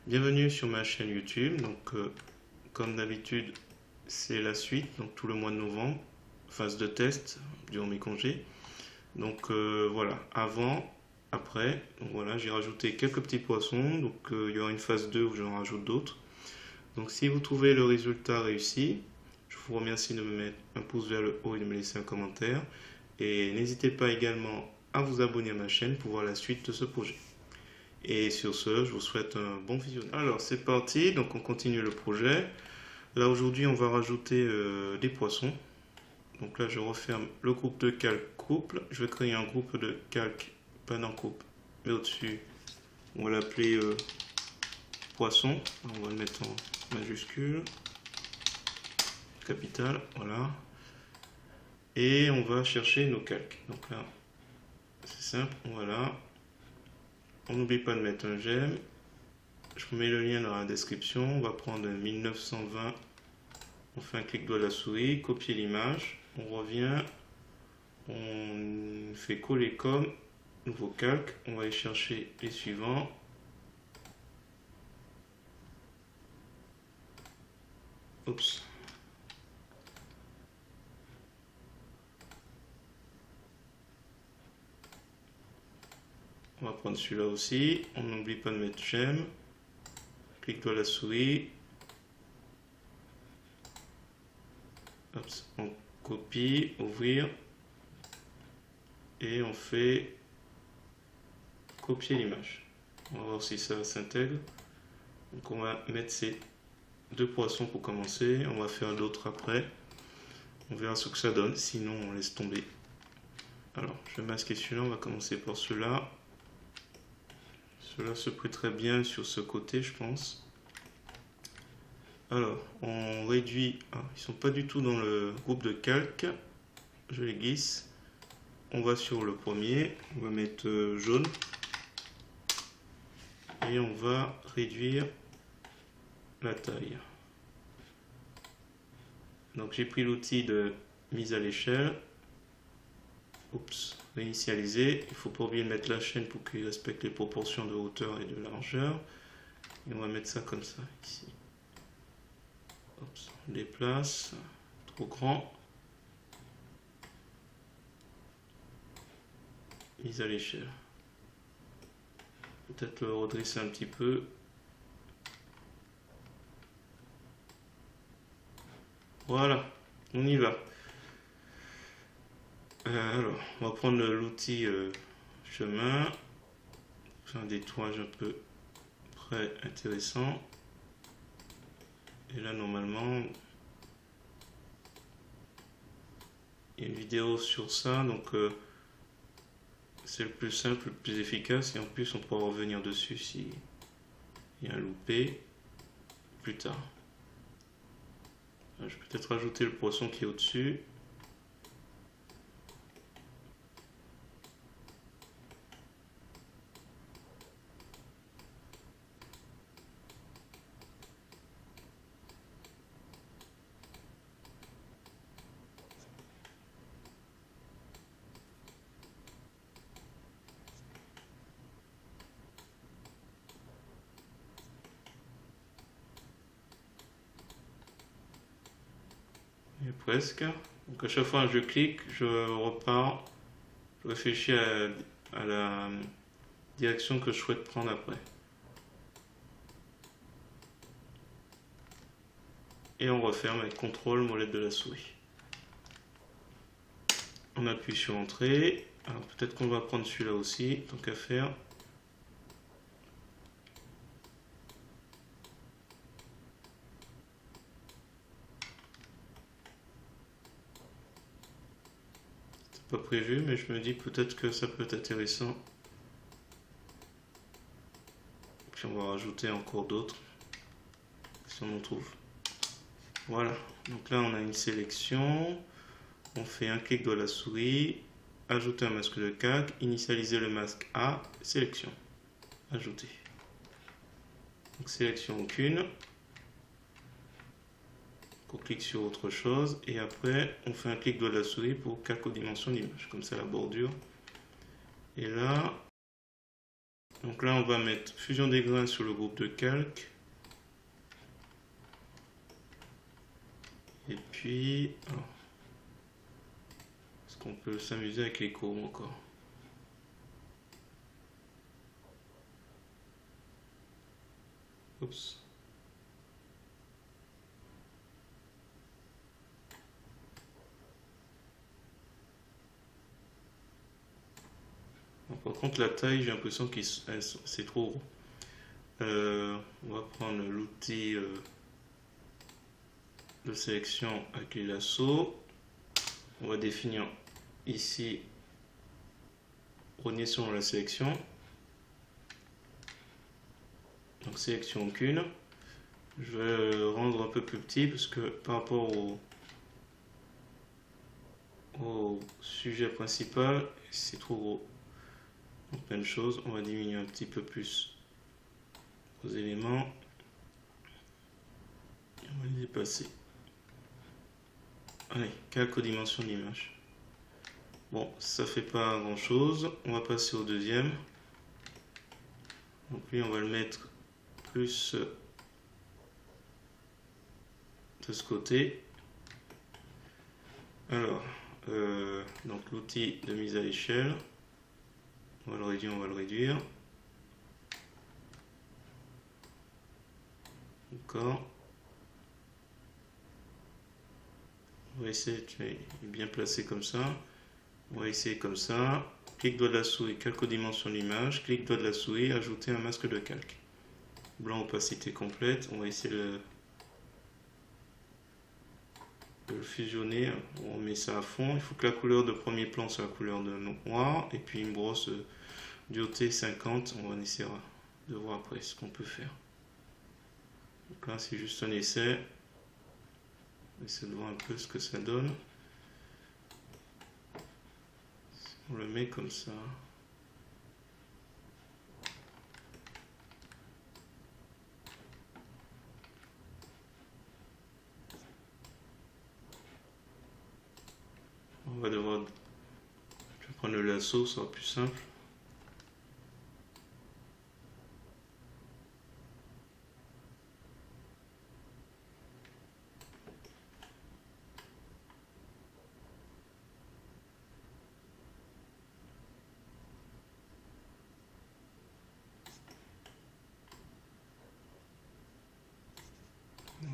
Bienvenue sur ma chaîne YouTube. Comme d'habitude, c'est la suite, donc tout le mois de novembre, phase de test durant mes congés. Voilà, avant, après, donc voilà, j'ai rajouté quelques petits poissons. Il y aura une phase 2 où j'en rajoute d'autres. Donc si vous trouvez le résultat réussi, je vous remercie de me mettre un pouce vers le haut et de me laisser un commentaire. Et n'hésitez pas également à vous abonner à ma chaîne pour voir la suite de ce projet. Et sur ce, je vous souhaite un bon visionnage. Alors, c'est parti. Donc, on continue le projet. Là, aujourd'hui, on va rajouter des poissons. Donc là, je referme le groupe de calque couple. Je vais créer un groupe de calque, pas d'un couple, mais au-dessus. On va l'appeler poisson. On va le mettre en majuscule, capital, voilà. Et on va chercher nos calques. Donc là, c'est simple, voilà. On n'oublie pas de mettre un j'aime. Je vous mets le lien dans la description. On va prendre 1920. On fait un clic droit de la souris, copier l'image. On revient. On fait coller comme. Nouveau calque. On va aller chercher les suivants. Oups. On va prendre celui-là aussi. On n'oublie pas de mettre j'aime. Clic droit de la souris. Oups. On copie, ouvrir. Et on fait copier l'image. On va voir si ça s'intègre. Donc on va mettre ces deux poissons pour commencer. On va faire d'autres après. On verra ce que ça donne. Sinon on laisse tomber. Alors je vais masquer celui-là. On va commencer par ceux-là. Cela se prêterait bien sur ce côté, je pense. Alors, on réduit. Ah, ils ne sont pas du tout dans le groupe de calque. Je les glisse. On va sur le premier. On va mettre jaune. Et on va réduire la taille. Donc, j'ai pris l'outil de mise à l'échelle. Oups, réinitialiser. Il ne faut pas oublier de mettre la chaîne pour qu'il respecte les proportions de hauteur et de largeur. Et on va mettre ça comme ça, ici. Oups, on déplace. Trop grand. Mise à l'échelle. Peut-être le redresser un petit peu. Voilà, on y va. Alors, on va prendre l'outil chemin, faire un détourage un peu près intéressant. Et là, normalement, il y a une vidéo sur ça, donc c'est le plus simple, le plus efficace. Et en plus, on pourra revenir dessus s'il y a un loupé plus tard. Je vais peut-être rajouter le poisson qui est au-dessus. Et presque. Donc à chaque fois que je clique, je repars, je réfléchis à la direction que je souhaite prendre après. Et on referme avec CTRL molette de la souris. On appuie sur Entrée. Alors peut-être qu'on va prendre celui-là aussi, tant qu'à faire. Pas prévu, mais je me dis peut-être que ça peut être intéressant. Puis on va rajouter encore d'autres, si on en trouve. Voilà, donc là on a une sélection. On fait un clic de la souris, ajouter un masque de calque, initialiser le masque à sélection, ajouter. Donc sélection aucune. On clique sur autre chose et après on fait un clic de la souris pour calque aux dimensions d'image, comme ça la bordure. Et là Donc là, on va mettre fusion des grains sur le groupe de calque. Et puis, est-ce qu'on peut s'amuser avec les courbes encore? Oups. Par contre, la taille, j'ai l'impression que c'est trop gros. On va prendre l'outil de sélection avec les lassos. On va définir ici, rogner sur la sélection. Donc sélection aucune. Je vais le rendre un peu plus petit parce que par rapport au sujet principal, c'est trop gros. Donc même chose, on va diminuer un petit peu plus aux éléments. Et on va les dépasser. Allez, calque aux dimensions de l'image. Bon, ça fait pas grand chose. On va passer au deuxième. Donc lui, on va le mettre plus de ce côté. Alors, donc l'outil de mise à l'échelle. On va le réduire, on va le réduire. D'accord. On va essayer, il est bien placé comme ça. On va essayer comme ça. Clic droit de la souris, calque aux dimensions de l'image. Clic droit de la souris, ajouter un masque de calque. Blanc, opacité complète. On va essayer de le fusionner. On met ça à fond. Il faut que la couleur de premier plan soit la couleur de noir. Et puis une brosse du OT50. On va essayer de voir après ce qu'on peut faire. Donc là, c'est juste un essai. On va essayer de voir un peu ce que ça donne. On le met comme ça. On va devoir... Je vais prendre le lasso, ça sera plus simple.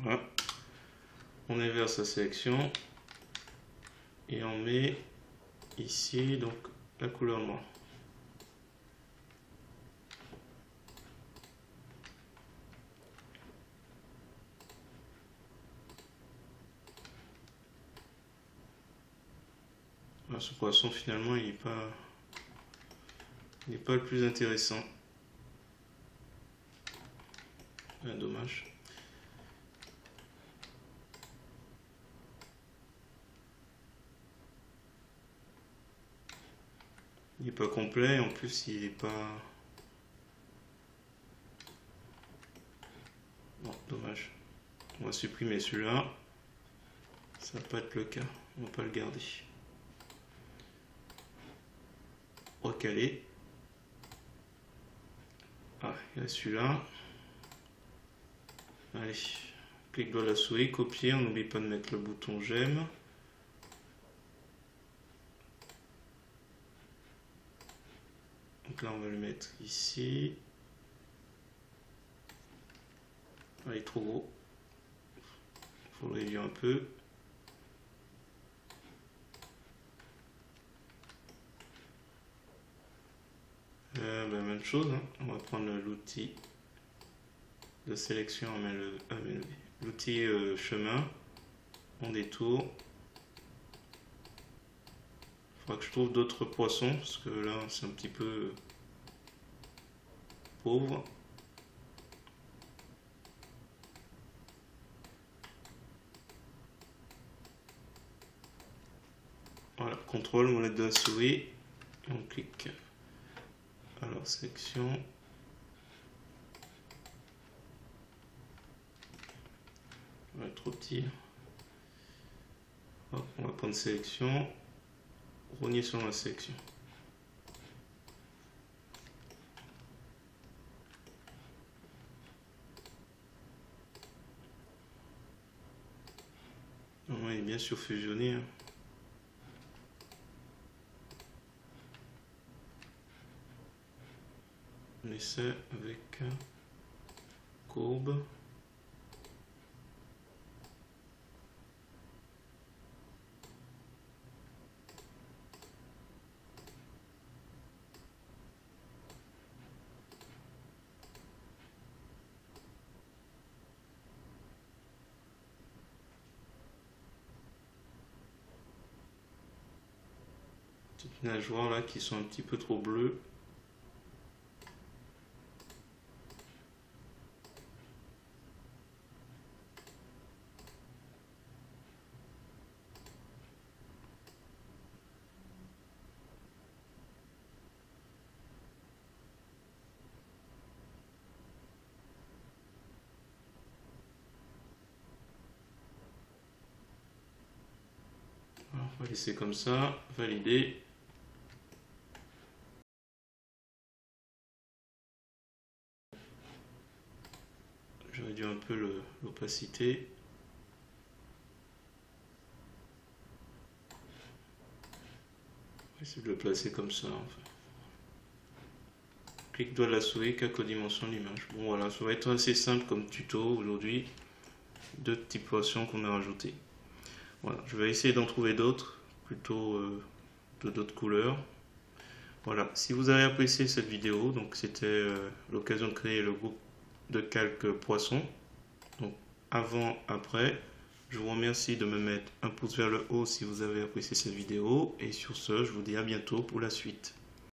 Voilà. On inverse la sélection et on met ici donc la couleur noire. Alors, ce poisson finalement il n'est pas le plus intéressant. Ah, dommage. Il n'est pas complet, en plus il n'est pas... Bon, dommage. On va supprimer celui-là. Ça va pas être le cas, on va pas le garder. Recaler. Ah, il y a celui-là. Allez, clic droit de la souris, copier, on n'oublie pas de mettre le bouton j'aime. Donc là on va le mettre ici. Ah, il est trop gros. Il faut le réduire un peu. Même chose, hein. On va prendre l'outil de sélection, on met l'outil chemin, on détourne. Il faudra que je trouve d'autres poissons parce que là c'est un petit peu pauvre. Voilà, contrôle, molette de la souris, et on clique. Alors sélection. Ouais, trop petit. Hop, on va prendre sélection, rogner sur la sélection. bien sûr fusionner, hein. On essaie avec courbe. Petites nageoires là qui sont un petit peu trop bleues. Alors, on va laisser comme ça, valider. Je réduis un peu l'opacité. On va essayer de le placer comme ça. Enfin. Clic droit de la souris, calque aux dimensions de l'image. Bon voilà, ça va être assez simple comme tuto aujourd'hui. Deux typations qu'on a rajoutées. Voilà, je vais essayer d'en trouver d'autres, plutôt de d'autres couleurs. Voilà, si vous avez apprécié cette vidéo, donc c'était l'occasion de créer le groupe de calque poisson. Donc avant, après, je vous remercie de me mettre un pouce vers le haut si vous avez apprécié cette vidéo. Et sur ce, je vous dis à bientôt pour la suite.